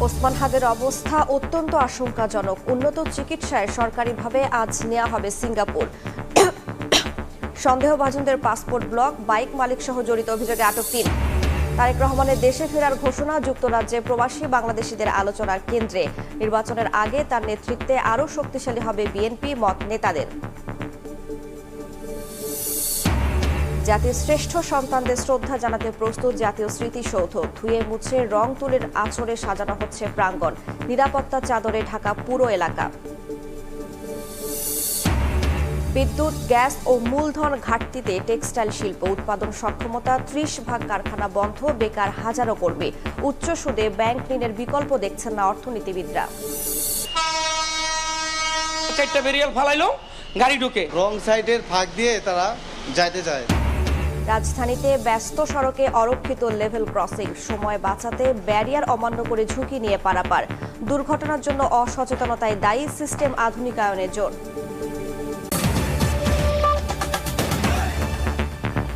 ওসমান হাদের অবস্থা অত্যন্ত আশঙ্কাজনক। উন্নত চিকিৎসায় সরকারিভাবে আজ নেওয়া হবে সিঙ্গাপুর। সন্দেহভাজনদের পাসপোর্ট ব্লক, বাইক মালিক সহ জড়িত অভিযোগে আটক ৩। তারেক রহমানের দেশে ফেরার ঘোষণা যুক্তরাজ্যে প্রবাসী বাংলাদেশিদের আলোচনার কেন্দ্রে। নির্বাচনের আগে তার নেতৃত্বে আরও শক্তিশালী হবে বিএনপি, মত নেতাদের। জাতির শ্রেষ্ঠ সন্তানদের শ্রদ্ধা জানাতে প্রস্তুত জাতীয় স্মৃতিসৌধ। ধুয়ে মুছে রং তুলির আঁচড়ে সাজানো হচ্ছে প্রাঙ্গণ। নিরাপত্তা চাদরে ঢাকা পুরো এলাকা। বিদ্যুৎ, গ্যাস ও মূলধন ঘাটতিতে টেক্সটাইল শিল্প। উৎপাদন সক্ষমতা ৩০% কারখানা বন্ধ, বেকার হাজারো কর্মী। উচ্চ সুদে ব্যাংক ঋণের বিকল্প দেখছেন না অর্থনীতিবিদরা। চারটা বেরিয়াল ফালাইলো, গাড়ি ঢুকে রং সাইডের ফাঁক দিয়ে তারা যাইতে চায়। রাজধানীতে ব্যস্ত সড়কে অরক্ষিত লেভেল ক্রসিং। সময় বাঁচাতে ব্যারিয়ার অমান্য করে ঝুঁকি নিয়ে পারাপার। দুর্ঘটনার জন্য অসচেতনতায় দায়ী, সিস্টেম আধুনিকায়নে জোর।